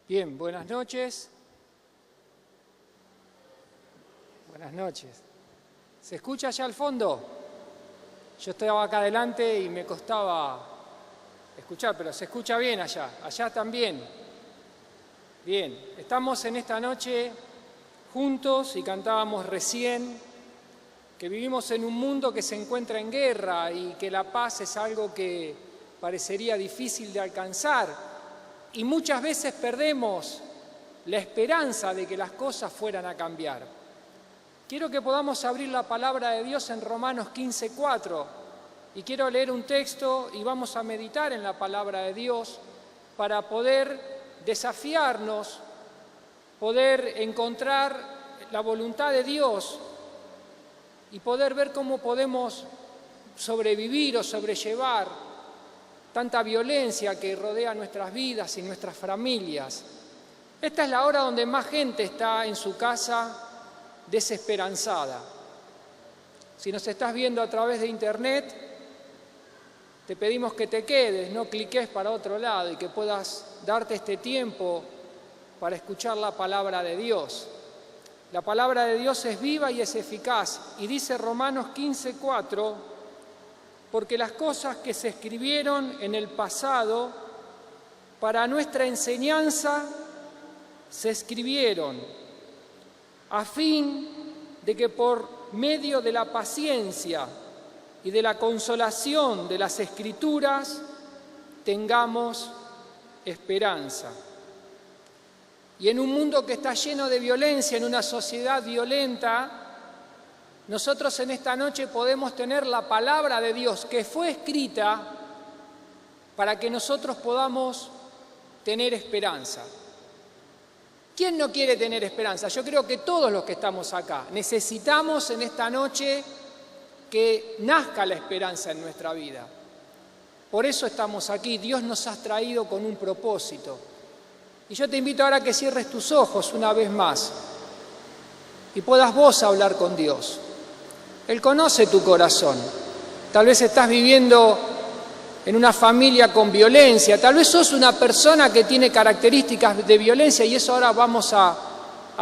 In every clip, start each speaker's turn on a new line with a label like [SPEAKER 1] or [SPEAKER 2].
[SPEAKER 1] Bien, buenas noches. Buenas noches. ¿Se escucha allá al fondo? Yo estaba acá adelante y me costaba escuchar, pero se escucha bien allá. Allá también. Bien, estamos en esta noche juntos y cantábamos recién que vivimos en un mundo que se encuentra en guerra y que la paz es algo que parecería difícil de alcanzar. Y muchas veces perdemos la esperanza de que las cosas fueran a cambiar. Quiero que podamos abrir la palabra de Dios en Romanos 15:4 y quiero leer un texto y vamos a meditar en la palabra de Dios para poder desafiarnos, poder encontrar la voluntad de Dios y poder ver cómo podemos sobrevivir o sobrellevar tanta violencia que rodea nuestras vidas y nuestras familias. Esta es la hora donde más gente está en su casa desesperanzada. Si nos estás viendo a través de internet, te pedimos que te quedes, no cliques para otro lado y que puedas darte este tiempo para escuchar la palabra de Dios. La palabra de Dios es viva y es eficaz y dice Romanos 15:4, porque las cosas que se escribieron en el pasado para nuestra enseñanza se escribieron a fin de que por medio de la paciencia y de la consolación de las Escrituras tengamos esperanza. Y en un mundo que está lleno de violencia, en una sociedad violenta, nosotros en esta noche podemos tener la palabra de Dios que fue escrita para que nosotros podamos tener esperanza. ¿Quién no quiere tener esperanza? Yo creo que todos los que estamos acá necesitamos en esta noche que nazca la esperanza en nuestra vida. Por eso estamos aquí. Dios nos ha traído con un propósito. Y yo te invito ahora a que cierres tus ojos una vez más y puedas vos hablar con Dios. Él conoce tu corazón. Tal vez estás viviendo en una familia con violencia. Tal vez sos una persona que tiene características de violencia y eso ahora vamos a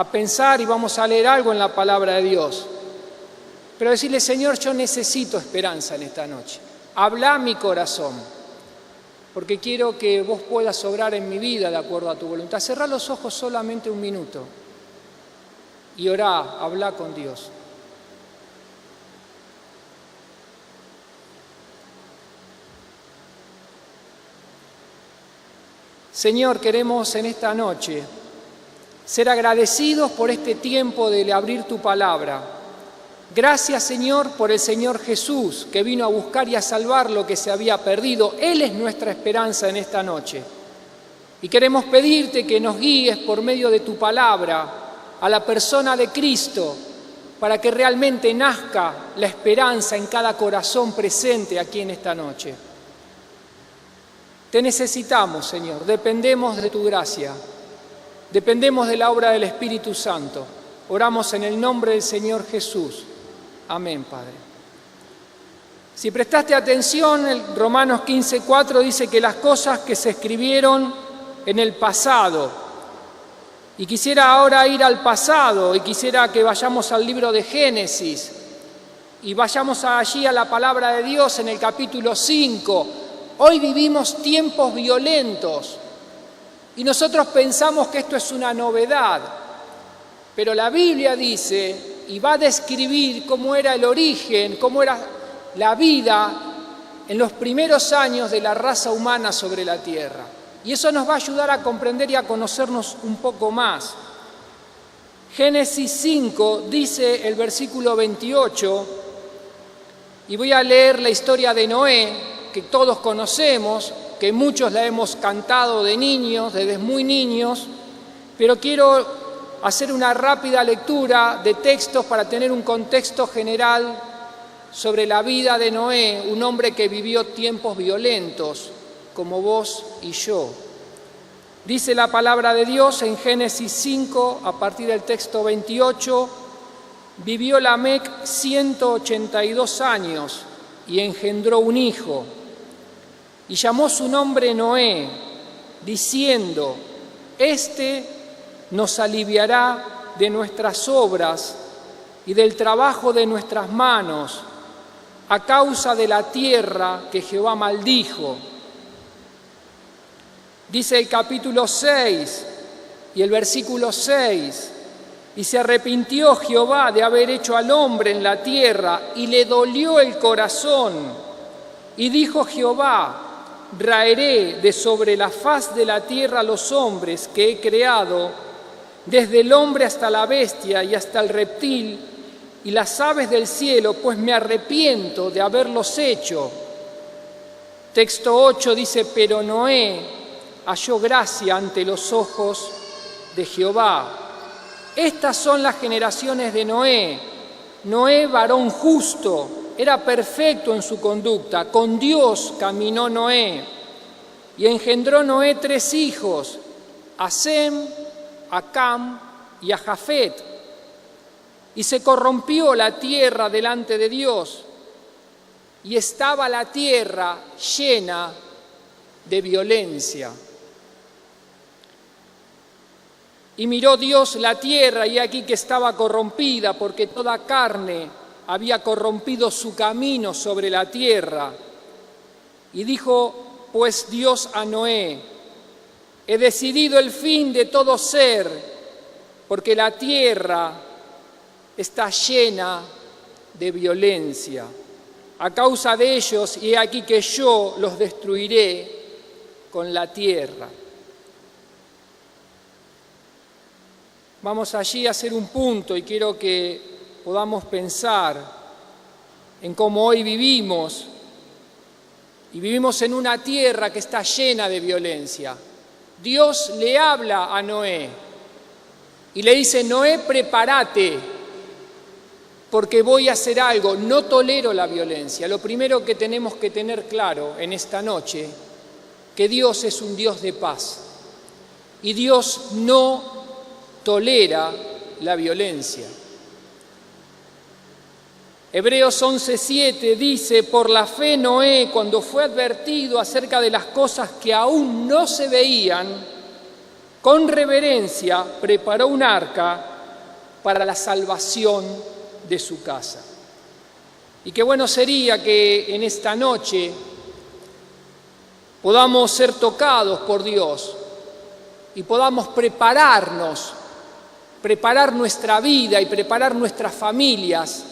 [SPEAKER 1] pensar y vamos a leer algo en la palabra de Dios. Pero decirle, Señor, yo necesito esperanza en esta noche. Habla mi corazón, porque quiero que vos puedas obrar en mi vida de acuerdo a tu voluntad. Cerrá los ojos solamente un minuto y orá, habla con Dios. Señor, queremos en esta noche ser agradecidos por este tiempo de abrir tu palabra. Gracias, Señor, por el Señor Jesús, que vino a buscar y a salvar lo que se había perdido. Él es nuestra esperanza en esta noche. Y queremos pedirte que nos guíes por medio de tu palabra a la persona de Cristo, para que realmente nazca la esperanza en cada corazón presente aquí en esta noche. Te necesitamos, Señor, dependemos de tu gracia, dependemos de la obra del Espíritu Santo. Oramos en el nombre del Señor Jesús. Amén, Padre. Si prestaste atención, el Romanos 15:4 dice que las cosas que se escribieron en el pasado, y quisiera ahora ir al pasado, y quisiera que vayamos al libro de Génesis, y vayamos allí a la palabra de Dios en el capítulo 5. Hoy vivimos tiempos violentos y nosotros pensamos que esto es una novedad, pero la Biblia dice y va a describir cómo era el origen, cómo era la vida en los primeros años de la raza humana sobre la tierra. Y eso nos va a ayudar a comprender y a conocernos un poco más. Génesis 5 dice el versículo 28, y voy a leer la historia de Noé, que todos conocemos, que muchos la hemos cantado de niños, desde muy niños, pero quiero hacer una rápida lectura de textos para tener un contexto general sobre la vida de Noé, un hombre que vivió tiempos violentos, como vos y yo. Dice la palabra de Dios en Génesis 5, a partir del texto 28, vivió Lamec 182 años y engendró un hijo. Y llamó su nombre Noé, diciendo, Este nos aliviará de nuestras obras y del trabajo de nuestras manos, a causa de la tierra que Jehová maldijo. Dice el capítulo 6 y el versículo 6, y se arrepintió Jehová de haber hecho al hombre en la tierra, y le dolió el corazón. Y dijo Jehová: raeré de sobre la faz de la tierra a los hombres que he creado, desde el hombre hasta la bestia y hasta el reptil, y las aves del cielo, pues me arrepiento de haberlos hecho. Texto 8 dice: pero Noé halló gracia ante los ojos de Jehová. Estas son las generaciones de Noé. Noé, varón justo, era perfecto en su conducta. Con Dios caminó Noé. Y engendró Noé 3 hijos: a Sem, a Cam y a Jafet. Y se corrompió la tierra delante de Dios, y estaba la tierra llena de violencia. Y miró Dios la tierra, y aquí que estaba corrompida, porque toda carne había corrompido su camino sobre la tierra. Y dijo pues Dios a Noé: he decidido el fin de todo ser, porque la tierra está llena de violencia. A causa de ellos, y he aquí que yo los destruiré con la tierra. Vamos allí a hacer un punto, y quiero que podamos pensar en cómo hoy vivimos, y vivimos en una tierra que está llena de violencia. Dios le habla a Noé y le dice: Noé, prepárate, porque voy a hacer algo, no tolero la violencia. Lo primero que tenemos que tener claro en esta noche, que Dios es un Dios de paz, y Dios no tolera la violencia. Hebreos 11:7 dice: por la fe Noé, cuando fue advertido acerca de las cosas que aún no se veían, con reverencia preparó un arca para la salvación de su casa. Y qué bueno sería que en esta noche podamos ser tocados por Dios y podamos preparar nuestra vida y preparar nuestras familias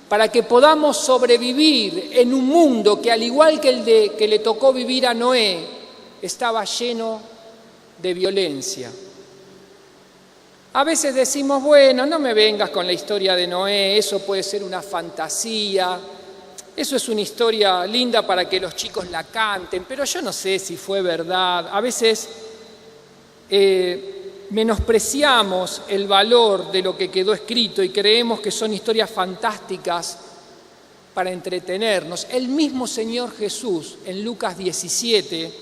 [SPEAKER 1] para que podamos sobrevivir en un mundo que, al igual que el que le tocó vivir a Noé, estaba lleno de violencia. A veces decimos: bueno, no me vengas con la historia de Noé, eso puede ser una fantasía, eso es una historia linda para que los chicos la canten, pero yo no sé si fue verdad. A veces menospreciamos el valor de lo que quedó escrito y creemos que son historias fantásticas para entretenernos. El mismo Señor Jesús, en Lucas 17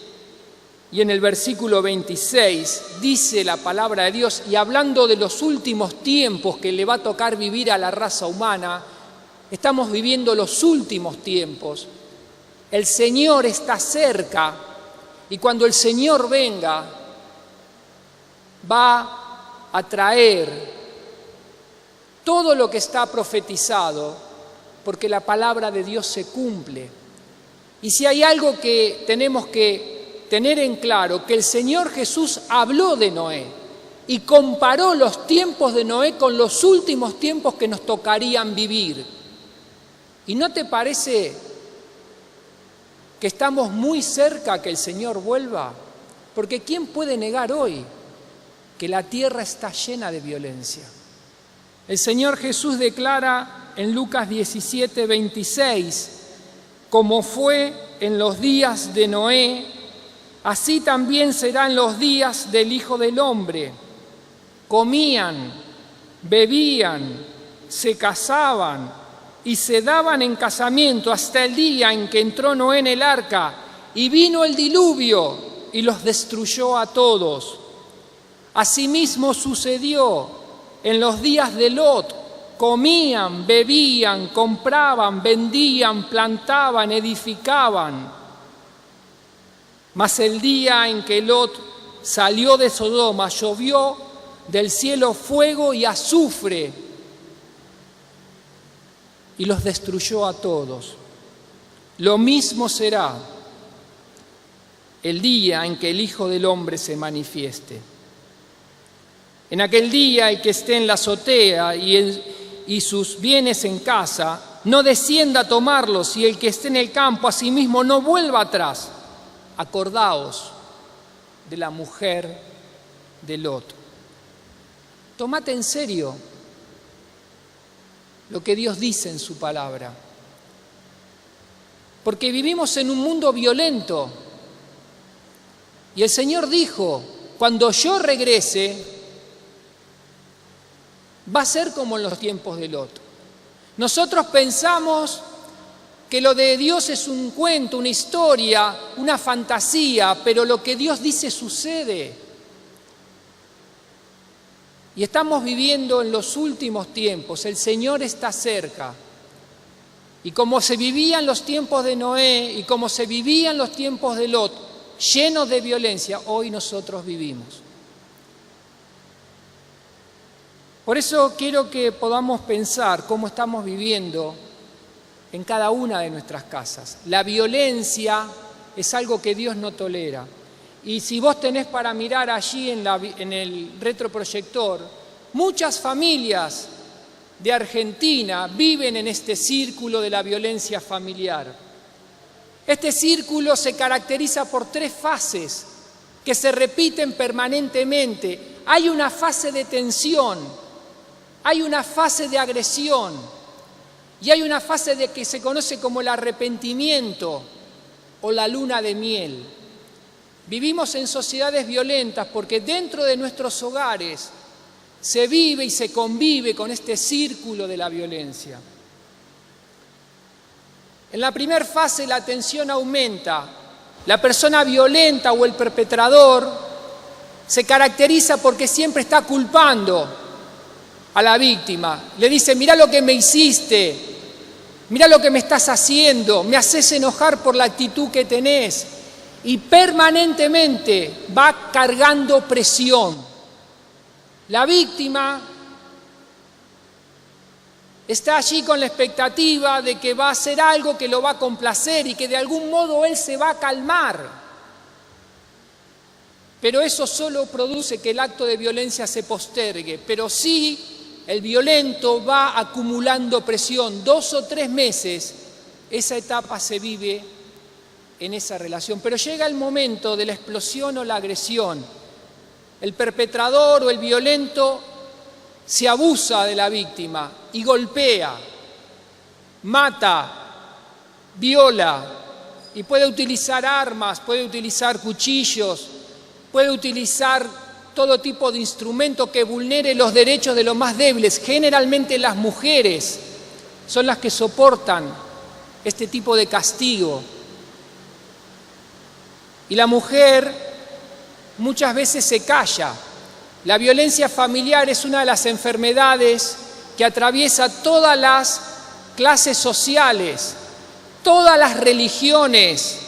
[SPEAKER 1] y en el versículo 26, dice la palabra de Dios, y hablando de los últimos tiempos que le va a tocar vivir a la raza humana, estamos viviendo los últimos tiempos. El Señor está cerca, y cuando el Señor venga, va a traer todo lo que está profetizado, porque la palabra de Dios se cumple. Y si hay algo que tenemos que tener en claro, que el Señor Jesús habló de Noé y comparó los tiempos de Noé con los últimos tiempos que nos tocarían vivir. ¿Y no te parece que estamos muy cerca que el Señor vuelva? Porque ¿quién puede negar hoy que la tierra está llena de violencia? El Señor Jesús declara en Lucas 17:26: como fue en los días de Noé, así también serán los días del Hijo del Hombre. Comían, bebían, se casaban y se daban en casamiento hasta el día en que entró Noé en el arca, y vino el diluvio y los destruyó a todos. Asimismo sucedió en los días de Lot: comían, bebían, compraban, vendían, plantaban, edificaban. Mas el día en que Lot salió de Sodoma, llovió del cielo fuego y azufre y los destruyó a todos. Lo mismo será el día en que el Hijo del Hombre se manifieste. En aquel día el que esté en la azotea y sus bienes en casa, no descienda a tomarlos, y el que esté en el campo asimismo no vuelva atrás. Acordaos de la mujer de Lot. Tomate en serio lo que Dios dice en su palabra. Porque vivimos en un mundo violento. Y el Señor dijo, cuando yo regrese, va a ser como en los tiempos de Lot. Nosotros pensamos que lo de Dios es un cuento, una historia, una fantasía, pero lo que Dios dice sucede. Y estamos viviendo en los últimos tiempos, el Señor está cerca. Y como se vivía en los tiempos de Noé y como se vivía en los tiempos de Lot, llenos de violencia, hoy nosotros vivimos. Por eso quiero que podamos pensar cómo estamos viviendo en cada una de nuestras casas. La violencia es algo que Dios no tolera. Y si vos tenés para mirar allí en el retroproyector, muchas familias de Argentina viven en este círculo de la violencia familiar. Este círculo se caracteriza por 3 fases que se repiten permanentemente. Hay una fase de tensión, hay una fase de agresión y hay una fase de que se conoce como el arrepentimiento o la luna de miel. Vivimos en sociedades violentas porque dentro de nuestros hogares se vive y se convive con este círculo de la violencia. En la primera fase la tensión aumenta. La persona violenta o el perpetrador se caracteriza porque siempre está culpando a la víctima. Le dice, mirá lo que me hiciste, mirá lo que me estás haciendo, me haces enojar por la actitud que tenés. Y permanentemente va cargando presión. La víctima está allí con la expectativa de que va a hacer algo que lo va a complacer y que de algún modo él se va a calmar. Pero eso solo produce que el acto de violencia se postergue. Pero sí, el violento va acumulando presión. 2 o 3 meses, esa etapa se vive en esa relación. Pero llega el momento de la explosión o la agresión. El perpetrador o el violento se abusa de la víctima y golpea, mata, viola y puede utilizar armas, puede utilizar cuchillos, puede utilizar todo tipo de instrumento que vulnere los derechos de los más débiles. Generalmente las mujeres son las que soportan este tipo de castigo. Y la mujer muchas veces se calla. La violencia familiar es una de las enfermedades que atraviesa todas las clases sociales, todas las religiones,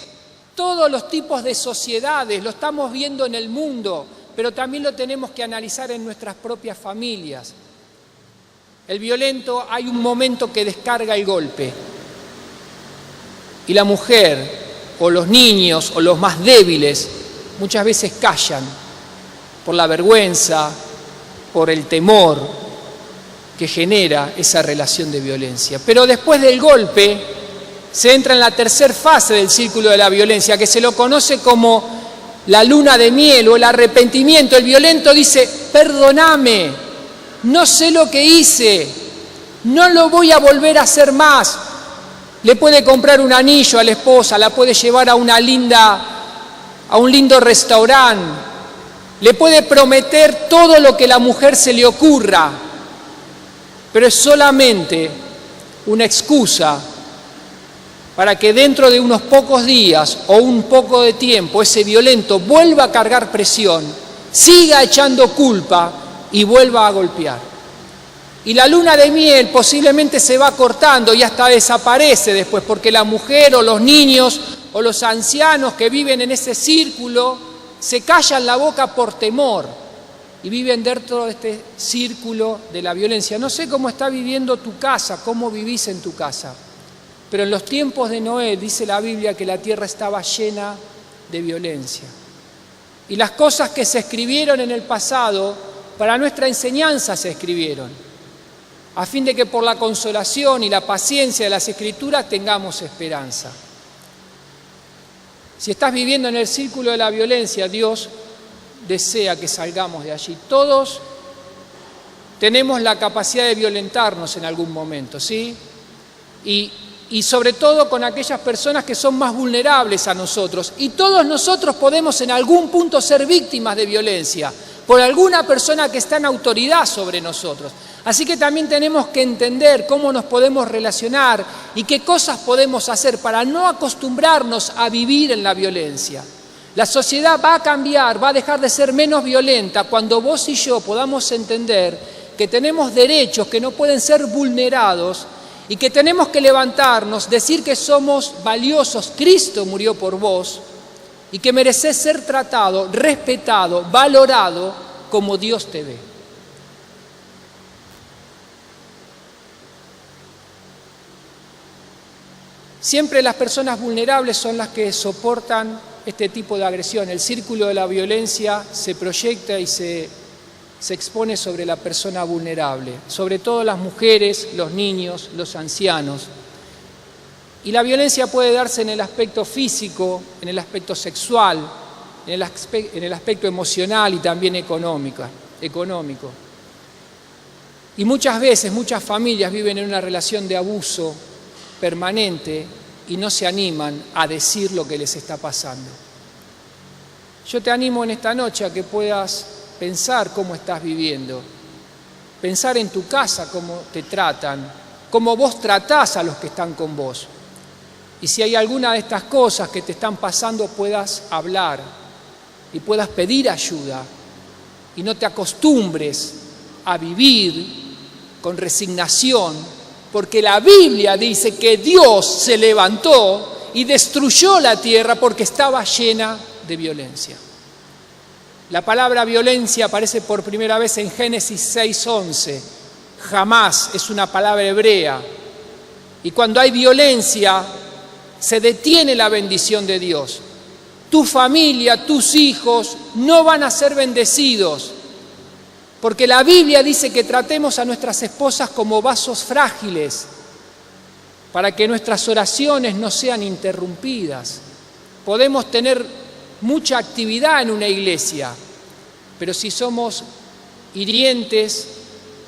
[SPEAKER 1] todos los tipos de sociedades. Lo estamos viendo en el mundo, pero también lo tenemos que analizar en nuestras propias familias. El violento, hay un momento que descarga el golpe. Y la mujer, o los niños, o los más débiles, muchas veces callan por la vergüenza, por el temor que genera esa relación de violencia. Pero después del golpe se entra en la tercera fase del círculo de la violencia, que se lo conoce como la luna de miel o el arrepentimiento. El violento dice, perdóname, no sé lo que hice, no lo voy a volver a hacer más. Le puede comprar un anillo a la esposa, la puede llevar a un lindo restaurante, le puede prometer todo lo que la mujer se le ocurra, pero es solamente una excusa para que dentro de unos pocos días o un poco de tiempo ese violento vuelva a cargar presión, siga echando culpa y vuelva a golpear. Y la luna de miel posiblemente se va cortando y hasta desaparece después, porque la mujer o los niños o los ancianos que viven en ese círculo se callan la boca por temor y viven dentro de este círculo de la violencia. No sé cómo está viviendo tu casa, cómo vivís en tu casa, pero en los tiempos de Noé dice la Biblia que la tierra estaba llena de violencia. Y las cosas que se escribieron en el pasado, para nuestra enseñanza se escribieron, a fin de que por la consolación y la paciencia de las Escrituras tengamos esperanza. Si estás viviendo en el círculo de la violencia, Dios desea que salgamos de allí. Todos tenemos la capacidad de violentarnos en algún momento, ¿sí? Y sobre todo con aquellas personas que son más vulnerables a nosotros. Y todos nosotros podemos en algún punto ser víctimas de violencia por alguna persona que está en autoridad sobre nosotros. Así que también tenemos que entender cómo nos podemos relacionar y qué cosas podemos hacer para no acostumbrarnos a vivir en la violencia. La sociedad va a cambiar, va a dejar de ser menos violenta cuando vos y yo podamos entender que tenemos derechos que no pueden ser vulnerados y que tenemos que levantarnos, decir que somos valiosos, Cristo murió por vos y que mereces ser tratado, respetado, valorado como Dios te ve. Siempre las personas vulnerables son las que soportan este tipo de agresión. El círculo de la violencia se proyecta y se expone sobre la persona vulnerable, sobre todo las mujeres, los niños, los ancianos. Y la violencia puede darse en el aspecto físico, en el aspecto sexual, en el aspecto emocional y también económico. Y muchas veces, muchas familias viven en una relación de abuso permanente y no se animan a decir lo que les está pasando. Yo te animo en esta noche a que puedas pensar cómo estás viviendo, pensar en tu casa cómo te tratan, cómo vos tratás a los que están con vos. Y si hay alguna de estas cosas que te están pasando, puedas hablar y puedas pedir ayuda y no te acostumbres a vivir con resignación, porque la Biblia dice que Dios se levantó y destruyó la tierra porque estaba llena de violencia. La palabra violencia aparece por primera vez en Génesis 6:11. Jamás es una palabra hebrea. Y cuando hay violencia, se detiene la bendición de Dios. Tu familia, tus hijos no van a ser bendecidos. Porque la Biblia dice que tratemos a nuestras esposas como vasos frágiles para que nuestras oraciones no sean interrumpidas. Podemos tener mucha actividad en una iglesia, pero si somos hirientes,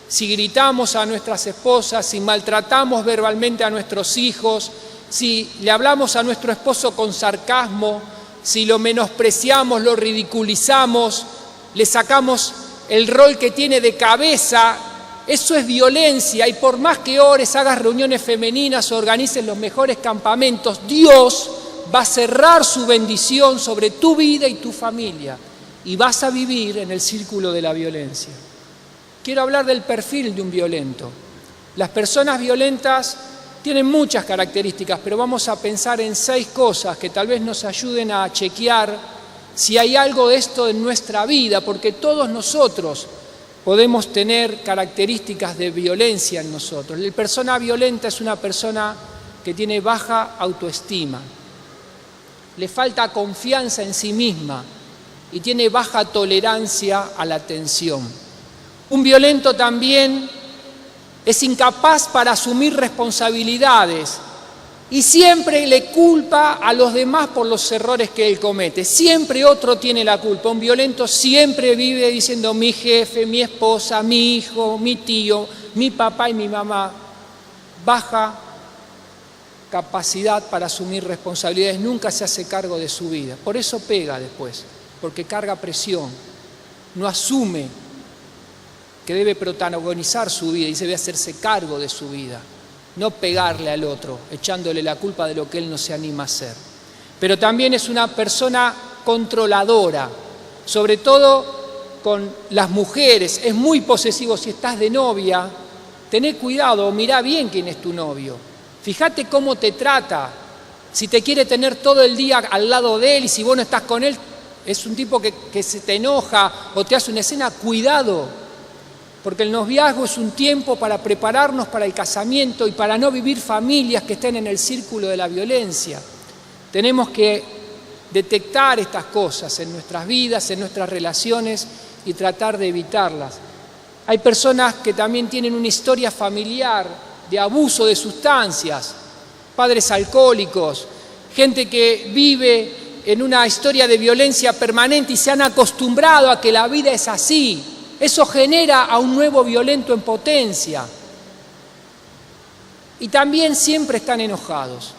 [SPEAKER 1] si gritamos a nuestras esposas, si maltratamos verbalmente a nuestros hijos, si le hablamos a nuestro esposo con sarcasmo, si lo menospreciamos, lo ridiculizamos, le sacamos el rol que tiene de cabeza, eso es violencia. Y por más que ores, hagas reuniones femeninas o organices los mejores campamentos, Dios va a cerrar su bendición sobre tu vida y tu familia y vas a vivir en el círculo de la violencia. Quiero hablar del perfil de un violento. Las personas violentas tienen muchas características, pero vamos a pensar en 6 cosas que tal vez nos ayuden a chequear si hay algo de esto en nuestra vida, porque todos nosotros podemos tener características de violencia en nosotros. La persona violenta es una persona que tiene baja autoestima, le falta confianza en sí misma y tiene baja tolerancia a la tensión. Un violento también es incapaz para asumir responsabilidades y siempre le culpa a los demás por los errores que él comete. Siempre otro tiene la culpa. Un violento siempre vive diciendo mi jefe, mi esposa, mi hijo, mi tío, mi papá y mi mamá. Baja capacidad para asumir responsabilidades, nunca se hace cargo de su vida. Por eso pega después, porque carga presión, no asume que debe protagonizar su vida y debe hacerse cargo de su vida. No pegarle al otro, echándole la culpa de lo que él no se anima a hacer. Pero también es una persona controladora, sobre todo con las mujeres. Es muy posesivo. Si estás de novia, tené cuidado, mirá bien quién es tu novio. Fíjate cómo te trata. Si te quiere tener todo el día al lado de él y si vos no estás con él, es un tipo que se te enoja o te hace una escena, cuidado, porque el noviazgo es un tiempo para prepararnos para el casamiento y para no vivir familias que estén en el círculo de la violencia. Tenemos que detectar estas cosas en nuestras vidas, en nuestras relaciones y tratar de evitarlas. Hay personas que también tienen una historia familiar de abuso de sustancias, padres alcohólicos, gente que vive en una historia de violencia permanente y se han acostumbrado a que la vida es así. Eso genera a un nuevo violento en potencia. Y también siempre están enojados.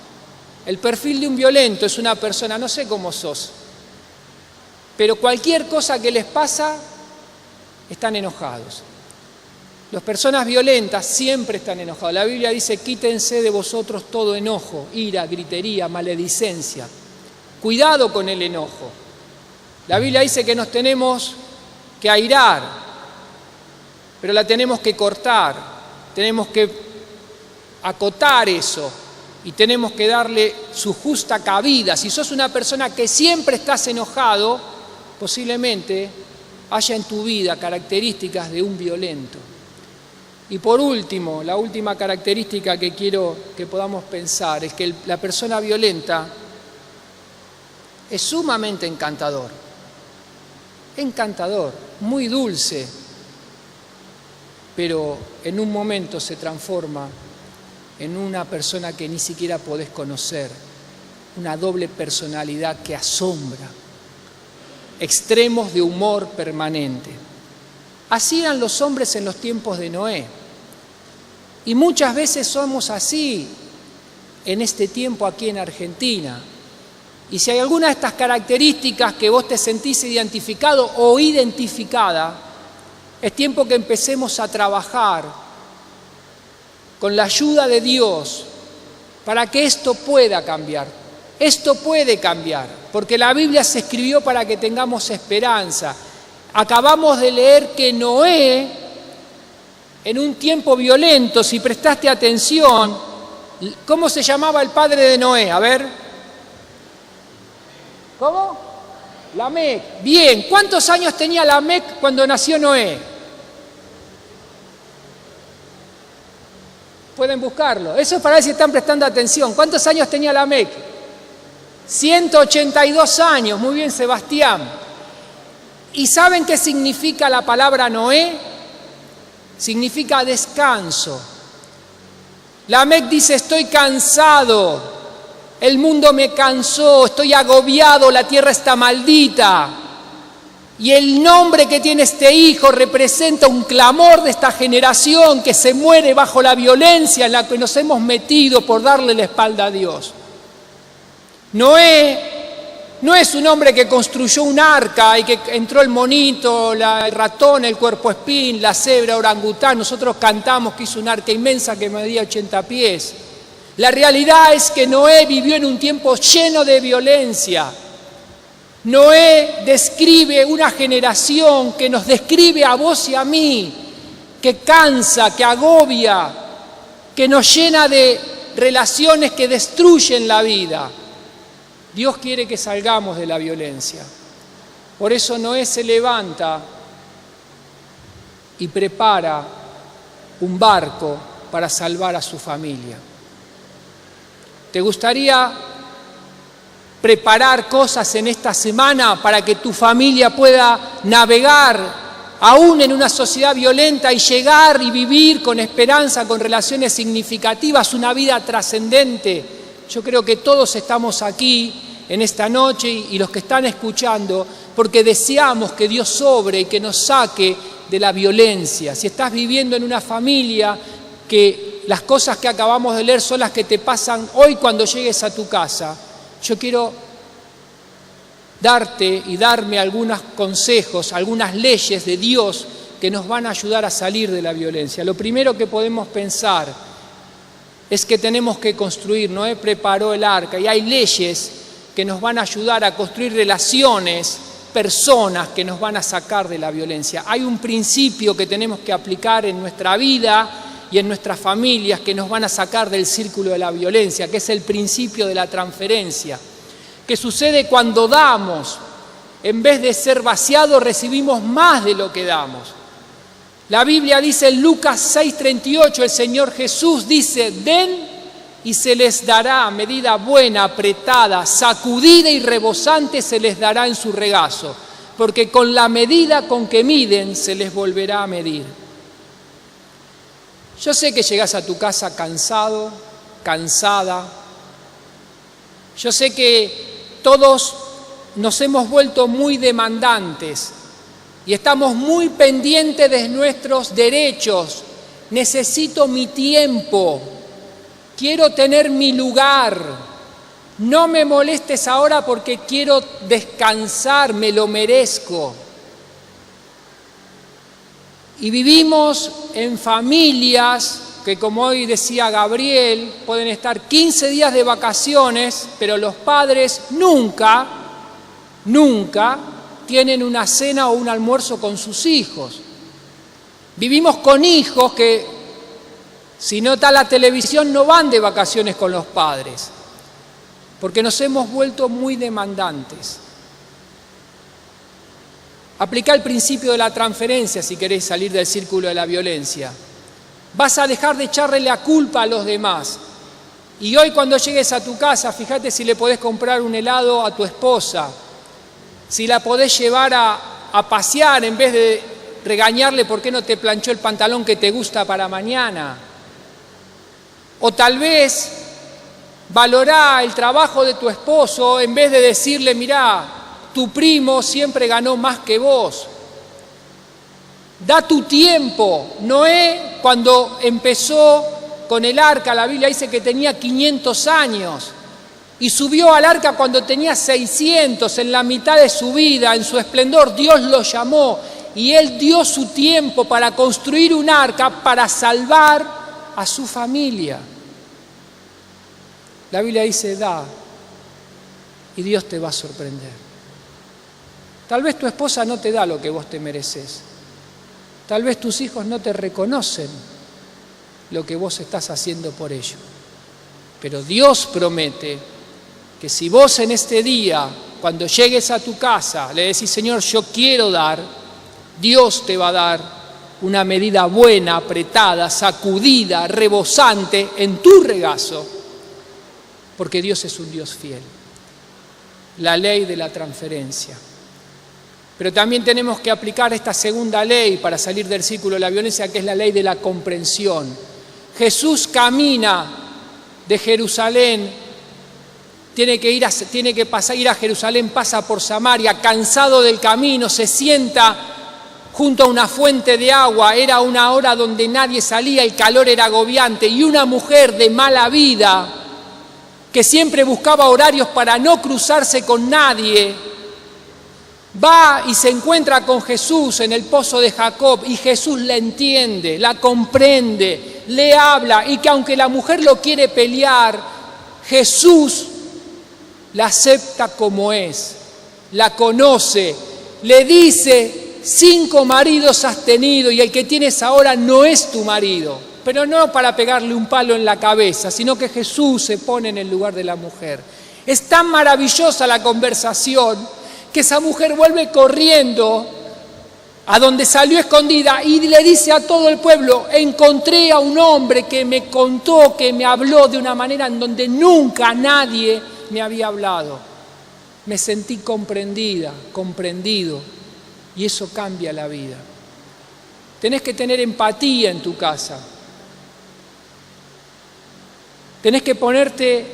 [SPEAKER 1] El perfil de un violento es una persona, no sé cómo sos, pero cualquier cosa que les pasa, están enojados. Las personas violentas siempre están enojadas. La Biblia dice, quítense de vosotros todo enojo, ira, gritería, maledicencia. Cuidado con el enojo. La Biblia dice que nos tenemos que airar, pero la tenemos que cortar, tenemos que acotar eso y tenemos que darle su justa cabida. Si sos una persona que siempre estás enojado, posiblemente haya en tu vida características de un violento. Y por último, la última característica que quiero que podamos pensar es que la persona violenta es sumamente encantador, muy dulce, pero en un momento se transforma en una persona que ni siquiera podés conocer, una doble personalidad que asombra, extremos de humor permanente. Así eran los hombres en los tiempos de Noé. Y muchas veces somos así en este tiempo aquí en Argentina. Y si hay alguna de estas características que vos te sentís identificado o identificada, es tiempo que empecemos a trabajar con la ayuda de Dios para que esto pueda cambiar. Esto puede cambiar, porque la Biblia se escribió para que tengamos esperanza. Acabamos de leer que Noé, en un tiempo violento, si prestaste atención, ¿cómo se llamaba el padre de Noé? A ver. ¿Cómo? Lamec. Bien, ¿cuántos años tenía Lamec cuando nació Noé? Pueden buscarlo. Eso es para ver si están prestando atención. ¿Cuántos años tenía Lamec? 182 años. Muy bien, Sebastián. ¿Y saben qué significa la palabra Noé? Significa descanso. Lamec dice, estoy cansado, el mundo me cansó, estoy agobiado, la tierra está maldita. Y el nombre que tiene este hijo representa un clamor de esta generación que se muere bajo la violencia en la que nos hemos metido por darle la espalda a Dios. Noé no es un hombre que construyó un arca y que entró el monito, el ratón, el cuerpoespín, la cebra, orangután. Nosotros cantamos que hizo un arca inmensa que medía 80 pies. La realidad es que Noé vivió en un tiempo lleno de violencia. Noé describe una generación que nos describe a vos y a mí, que cansa, que agobia, que nos llena de relaciones que destruyen la vida. Dios quiere que salgamos de la violencia. Por eso Noé se levanta y prepara un barco para salvar a su familia. ¿Te gustaría preparar cosas en esta semana para que tu familia pueda navegar aún en una sociedad violenta y llegar y vivir con esperanza, con relaciones significativas, una vida trascendente? Yo creo que todos estamos aquí en esta noche y los que están escuchando porque deseamos que Dios obre y que nos saque de la violencia. Si estás viviendo en una familia que las cosas que acabamos de leer son las que te pasan hoy cuando llegues a tu casa, yo quiero darte y darme algunos consejos, algunas leyes de Dios que nos van a ayudar a salir de la violencia. Lo primero que podemos pensar es que tenemos que construir. Noé preparó el arca y hay leyes que nos van a ayudar a construir relaciones, personas que nos van a sacar de la violencia. Hay un principio que tenemos que aplicar en nuestra vida y en nuestras familias que nos van a sacar del círculo de la violencia, que es el principio de la transferencia, que sucede cuando damos. en vez de ser vaciados, recibimos más de lo que damos. La Biblia dice en Lucas 6:38, el Señor Jesús dice, den y se les dará, medida buena, apretada, sacudida y rebosante se les dará en su regazo, porque con la medida con que miden se les volverá a medir. Yo sé que llegás a tu casa cansado, cansada. Yo sé que todos nos hemos vuelto muy demandantes y estamos muy pendientes de nuestros derechos. Necesito mi tiempo, quiero tener mi lugar, no me molestes ahora porque quiero descansar, me lo merezco. Y vivimos en familias que, como hoy decía Gabriel, pueden estar 15 días de vacaciones, pero los padres nunca tienen una cena o un almuerzo con sus hijos. Vivimos con hijos que, si no está la televisión, no van de vacaciones con los padres, porque nos hemos vuelto muy demandantes. Aplica el principio de la transferencia si querés salir del círculo de la violencia. Vas a dejar de echarle la culpa a los demás. Y hoy cuando llegues a tu casa, fíjate si le podés comprar un helado a tu esposa, si la podés llevar a pasear en vez de regañarle por qué no te planchó el pantalón que te gusta para mañana. O tal vez valorá el trabajo de tu esposo en vez de decirle, mirá, tu primo siempre ganó más que vos. Da tu tiempo. Noé, cuando empezó con el arca, la Biblia dice que tenía 500 años y subió al arca cuando tenía 600, en la mitad de su vida, en su esplendor. Dios lo llamó y él dio su tiempo para construir un arca para salvar a su familia. La Biblia dice, da, y Dios te va a sorprender. Tal vez tu esposa no te da lo que vos te mereces. Tal vez tus hijos no te reconocen lo que vos estás haciendo por ellos. Pero Dios promete que si vos en este día, cuando llegues a tu casa, le decís, Señor, yo quiero dar, Dios te va a dar una medida buena, apretada, sacudida, rebosante en tu regazo, porque Dios es un Dios fiel. La ley de la transferencia. Pero también tenemos que aplicar esta segunda ley para salir del círculo de la violencia, que es la ley de la comprensión. Jesús camina de Jerusalén, tiene que ir a Jerusalén, pasa por Samaria, cansado del camino, se sienta junto a una fuente de agua. Era una hora donde nadie salía, el calor era agobiante, y una mujer de mala vida, que siempre buscaba horarios para no cruzarse con nadie, va y se encuentra con Jesús en el pozo de Jacob, y Jesús la entiende, la comprende, le habla, y que aunque la mujer lo quiere pelear, Jesús la acepta como es, la conoce, le dice, 5 maridos has tenido y el que tienes ahora no es tu marido, pero no para pegarle un palo en la cabeza, sino que Jesús se pone en el lugar de la mujer. Es tan maravillosa la conversación que esa mujer vuelve corriendo a donde salió escondida y le dice a todo el pueblo, encontré a un hombre que me contó, que me habló de una manera en donde nunca nadie me había hablado. Me sentí comprendida, comprendido, y eso cambia la vida. Tenés que tener empatía en tu casa. Tenés que ponerte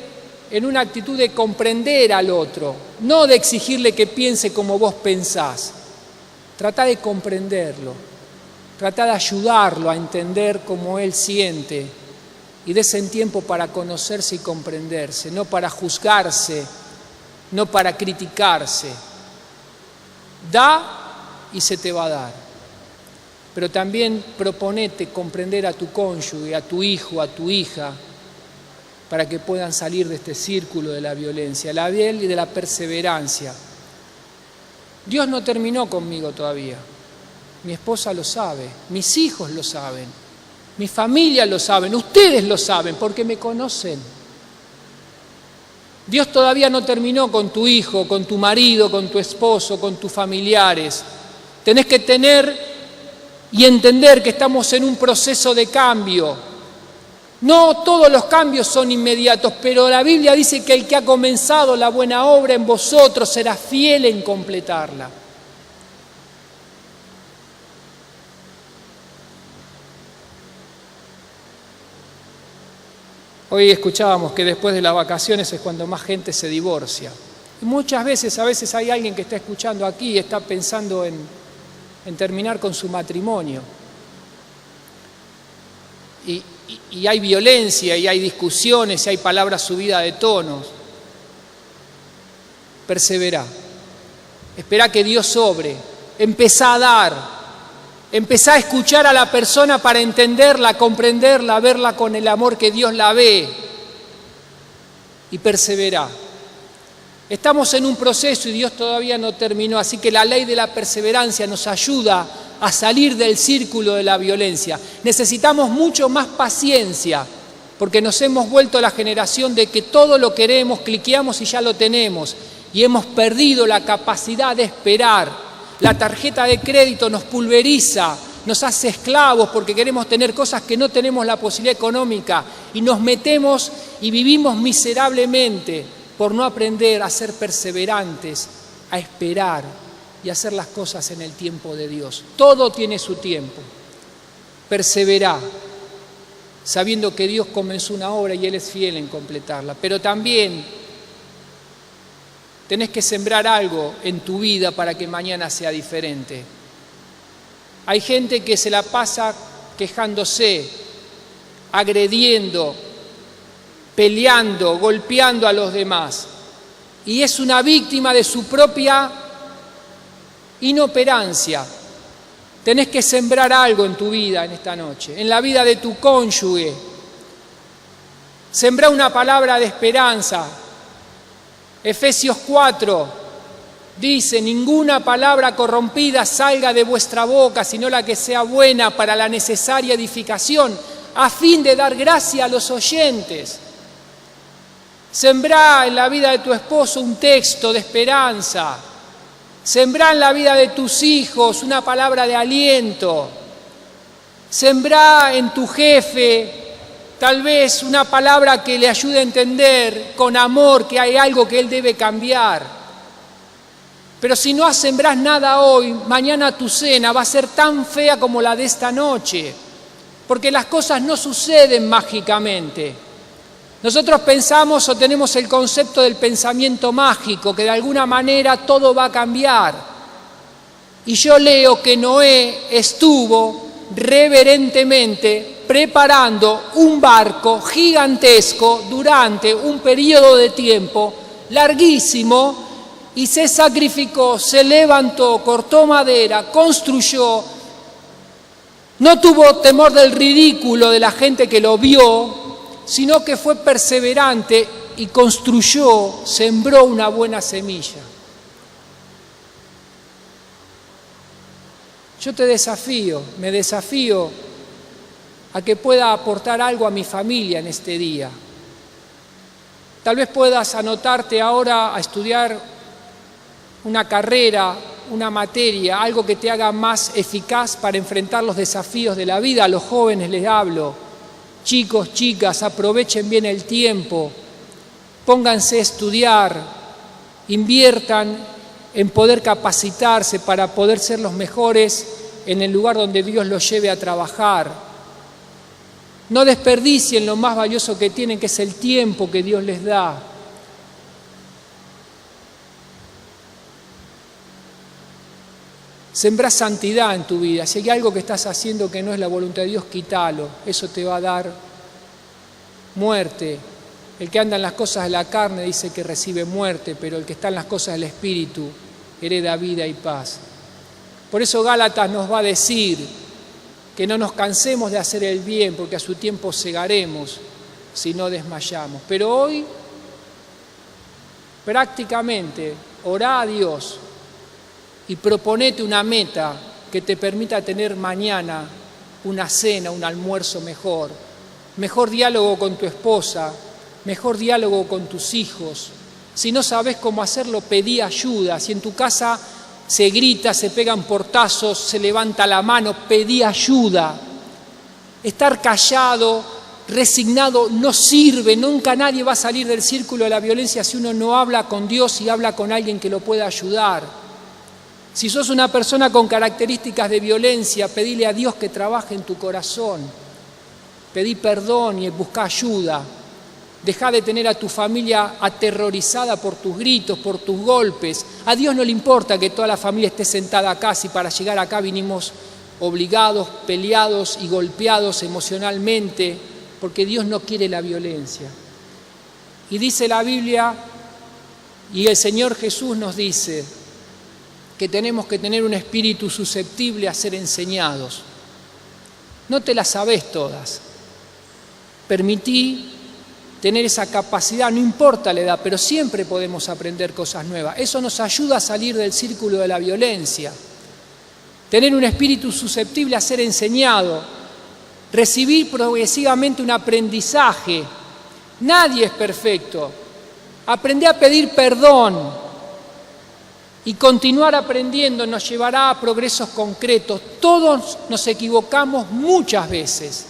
[SPEAKER 1] en una actitud de comprender al otro, no de exigirle que piense como vos pensás. Trata de comprenderlo, trata de ayudarlo a entender cómo él siente y desen tiempo para conocerse y comprenderse, no para juzgarse, no para criticarse. Da y se te va a dar, pero también proponete comprender a tu cónyuge, a tu hijo, a tu hija, para que puedan salir de este círculo de la violencia, la ley de la perseverancia. Dios no terminó conmigo todavía. Mi esposa lo sabe, mis hijos lo saben, mi familia lo saben, ustedes lo saben, porque me conocen. Dios todavía no terminó con tu hijo, con tu marido, con tu esposo, con tus familiares. Tenés que tener y entender que estamos en un proceso de cambio. No todos los cambios son inmediatos, pero la Biblia dice que el que ha comenzado la buena obra en vosotros será fiel en completarla. Hoy escuchábamos que después de las vacaciones es cuando más gente se divorcia. Y muchas veces, a veces hay alguien que está escuchando aquí y está pensando en terminar con su matrimonio. Y hay violencia, y hay discusiones, y hay palabras subidas de tonos. Perseverá. Esperá que Dios obre. Empezá a dar. Empezá a escuchar a la persona para entenderla, comprenderla, verla con el amor que Dios la ve. Y perseverá. Estamos en un proceso y Dios todavía no terminó, así que la ley de la perseverancia nos ayuda a salir del círculo de la violencia. Necesitamos mucho más paciencia, porque nos hemos vuelto la generación de que todo lo queremos, cliqueamos y ya lo tenemos, y hemos perdido la capacidad de esperar. La tarjeta de crédito nos pulveriza, nos hace esclavos porque queremos tener cosas que no tenemos la posibilidad económica, y nos metemos y vivimos miserablemente por no aprender a ser perseverantes, a esperar y a hacer las cosas en el tiempo de Dios. Todo tiene su tiempo. Perseverá, sabiendo que Dios comenzó una obra y Él es fiel en completarla. Pero también tenés que sembrar algo en tu vida para que mañana sea diferente. Hay gente que se la pasa quejándose, agrediendo, peleando, golpeando a los demás. Y es una víctima de su propia inoperancia. Tenés que sembrar algo en tu vida en esta noche, en la vida de tu cónyuge. Sembrá una palabra de esperanza. Efesios 4 dice: ninguna palabra corrompida salga de vuestra boca, sino la que sea buena para la necesaria edificación, a fin de dar gracia a los oyentes. Sembrá en la vida de tu esposo un texto de esperanza. Sembrá en la vida de tus hijos una palabra de aliento. Sembrá en tu jefe tal vez una palabra que le ayude a entender con amor que hay algo que él debe cambiar. Pero si no sembrás nada hoy, mañana tu cena va a ser tan fea como la de esta noche, porque las cosas no suceden mágicamente. Nosotros pensamos o tenemos el concepto del pensamiento mágico, que de alguna manera todo va a cambiar. Y yo leo que Noé estuvo reverentemente preparando un barco gigantesco durante un periodo de tiempo larguísimo, y se sacrificó, se levantó, cortó madera, construyó, no tuvo temor del ridículo de la gente que lo vio, sino que fue perseverante y construyó, sembró una buena semilla. Yo me desafío a que pueda aportar algo a mi familia en este día. Tal vez puedas anotarte ahora a estudiar una carrera, una materia, algo que te haga más eficaz para enfrentar los desafíos de la vida. A los jóvenes les hablo: chicos, chicas, aprovechen bien el tiempo, pónganse a estudiar, inviertan en poder capacitarse para poder ser los mejores en el lugar donde Dios los lleve a trabajar. No desperdicien lo más valioso que tienen, que es el tiempo que Dios les da. Sembrá santidad en tu vida. Si hay algo que estás haciendo que no es la voluntad de Dios, quítalo. Eso te va a dar muerte. El que anda en las cosas de la carne dice que recibe muerte, pero el que está en las cosas del Espíritu hereda vida y paz. Por eso Gálatas nos va a decir que no nos cansemos de hacer el bien, porque a su tiempo segaremos si no desmayamos. Pero hoy, prácticamente, orá a Dios y proponete una meta que te permita tener mañana una cena, un almuerzo mejor diálogo con tu esposa, mejor diálogo con tus hijos, Si no sabes cómo hacerlo, pedí ayuda. Si en tu casa se grita, se pegan portazos, se levanta la mano, pedí ayuda. Estar callado, resignado, no sirve. Nunca nadie va a salir del círculo de la violencia si uno no habla con Dios y habla con alguien que lo pueda ayudar. Si sos una persona con características de violencia, pedile a Dios que trabaje en tu corazón. Pedí perdón y busca ayuda. Dejá de tener a tu familia aterrorizada por tus gritos, por tus golpes. A Dios no le importa que toda la familia esté sentada acá, si para llegar acá vinimos obligados, peleados y golpeados emocionalmente, porque Dios no quiere la violencia. Y dice la Biblia, y el Señor Jesús nos dice, que tenemos que tener un espíritu susceptible a ser enseñados. No te las sabés todas. Permití tener esa capacidad, no importa la edad, pero siempre podemos aprender cosas nuevas. Eso nos ayuda a salir del círculo de la violencia. Tener un espíritu susceptible a ser enseñado, recibir progresivamente un aprendizaje. Nadie es perfecto. Aprendí a pedir perdón y continuar aprendiendo nos llevará a progresos concretos. Todos nos equivocamos muchas veces.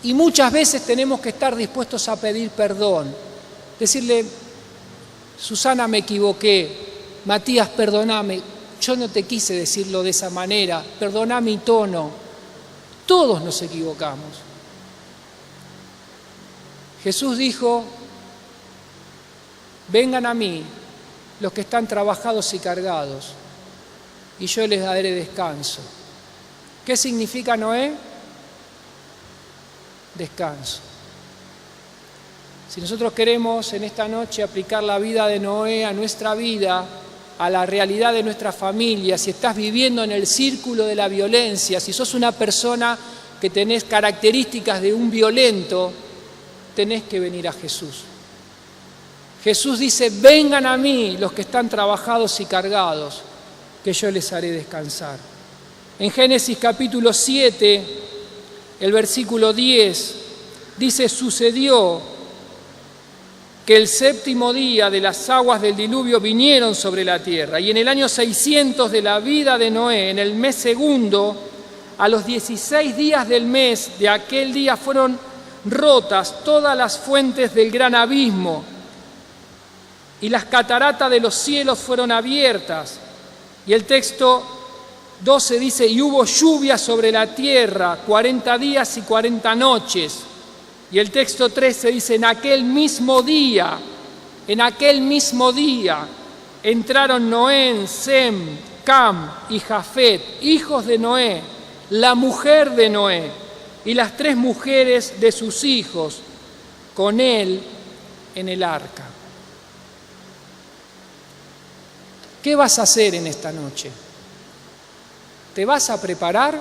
[SPEAKER 1] Y muchas veces tenemos que estar dispuestos a pedir perdón. Decirle, Susana, me equivoqué. Matías, perdóname. Yo no te quise decirlo de esa manera. Perdona mi tono. Todos nos equivocamos. Jesús dijo, vengan a mí los que están trabajados y cargados, y yo les daré descanso. ¿Qué significa Noé? Descanso. Si nosotros queremos en esta noche aplicar la vida de Noé a nuestra vida, a la realidad de nuestra familia, si estás viviendo en el círculo de la violencia, si sos una persona que tenés características de un violento, tenés que venir a Jesús. Jesús dice, vengan a mí los que están trabajados y cargados, que yo les haré descansar. En Génesis capítulo 7, el versículo 10, dice, sucedió que el séptimo día de las aguas del diluvio vinieron sobre la tierra, y en el año 600 de la vida de Noé, en el mes segundo, a los 16 días del mes de aquel día fueron rotas todas las fuentes del gran abismo, y las cataratas de los cielos fueron abiertas. Y el texto 12 dice, y hubo lluvia sobre la tierra 40 días y 40 noches. Y el texto 13 dice, en aquel mismo día, entraron Noé, Sem, Cam y Jafet, hijos de Noé, la mujer de Noé, y las 3 mujeres de sus hijos, con él en el arca. ¿Qué vas a hacer en esta noche? ¿Te vas a preparar?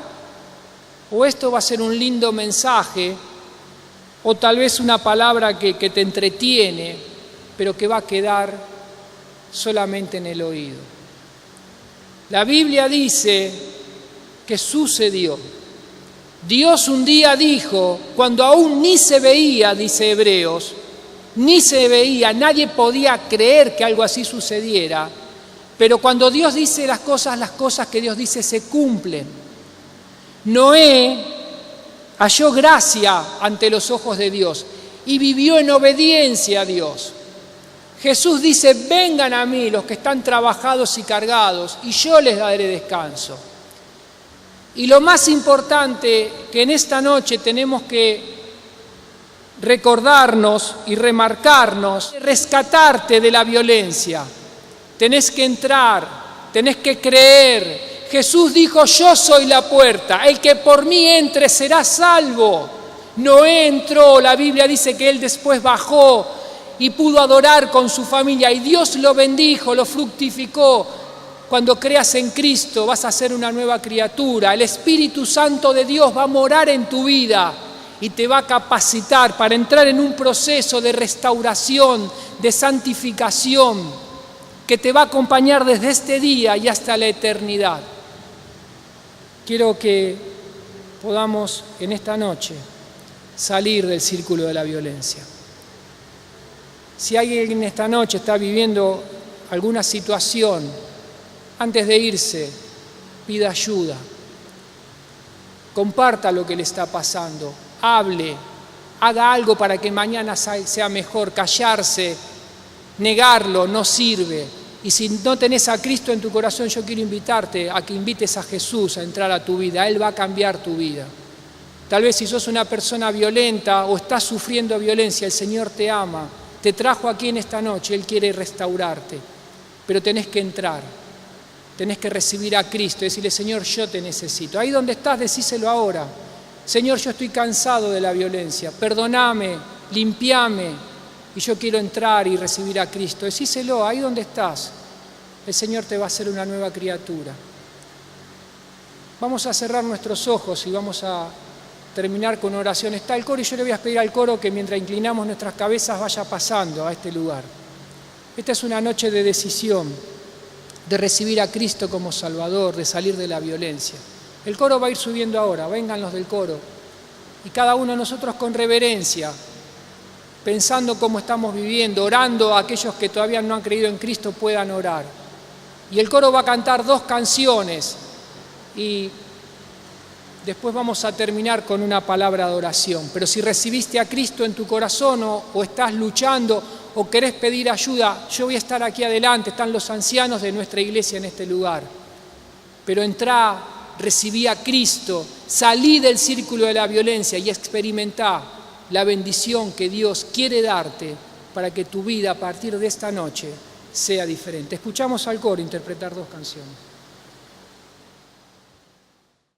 [SPEAKER 1] ¿O esto va a ser un lindo mensaje? O tal vez una palabra que te entretiene, pero que va a quedar solamente en el oído. La Biblia dice que sucedió. Dios un día dijo, cuando aún ni se veía, dice Hebreos, ni se veía, nadie podía creer que algo así sucediera. Pero cuando Dios dice las cosas que Dios dice se cumplen. Noé halló gracia ante los ojos de Dios y vivió en obediencia a Dios. Jesús dice, vengan a mí los que están trabajados y cargados, y yo les daré descanso. Y lo más importante que en esta noche tenemos que recordarnos y remarcarnos, rescatarte de la violencia. Tenés que entrar, tenés que creer. Jesús dijo, yo soy la puerta, el que por mí entre será salvo. Noé entró, la Biblia dice que él después bajó y pudo adorar con su familia y Dios lo bendijo, lo fructificó. Cuando creas en Cristo vas a ser una nueva criatura. El Espíritu Santo de Dios va a morar en tu vida y te va a capacitar para entrar en un proceso de restauración, de santificación, que te va a acompañar desde este día y hasta la eternidad. Quiero que podamos en esta noche salir del círculo de la violencia. Si alguien esta noche está viviendo alguna situación, antes de irse, pida ayuda. Comparta lo que le está pasando, hable, haga algo para que mañana sea mejor. Callarse, negarlo, no sirve. Y si no tenés a Cristo en tu corazón, yo quiero invitarte a que invites a Jesús a entrar a tu vida. Él va a cambiar tu vida. Tal vez si sos una persona violenta o estás sufriendo violencia, el Señor te ama, te trajo aquí en esta noche, Él quiere restaurarte. Pero tenés que entrar, tenés que recibir a Cristo, decirle: Señor, yo te necesito. Ahí donde estás, decíselo ahora: Señor, yo estoy cansado de la violencia, perdóname, limpiame, y yo quiero entrar y recibir a Cristo. Decíselo, ahí donde estás, el Señor te va a hacer una nueva criatura. Vamos a cerrar nuestros ojos y vamos a terminar con oración. Está el coro y yo le voy a pedir al coro que mientras inclinamos nuestras cabezas vaya pasando a este lugar. Esta es una noche de decisión, de recibir a Cristo como Salvador, de salir de la violencia. El coro va a ir subiendo ahora, vengan los del coro. Y cada uno de nosotros con reverencia, pensando cómo estamos viviendo, orando a aquellos que todavía no han creído en Cristo puedan orar. Y el coro va a cantar 2 canciones y después vamos a terminar con una palabra de oración. Pero si recibiste a Cristo en tu corazón o estás luchando o querés pedir ayuda, yo voy a estar aquí adelante, están los ancianos de nuestra iglesia en este lugar. Pero entrá, recibí a Cristo, salí del círculo de la violencia y experimentá la bendición que Dios quiere darte para que tu vida a partir de esta noche sea diferente. Escuchamos al coro interpretar 2 canciones.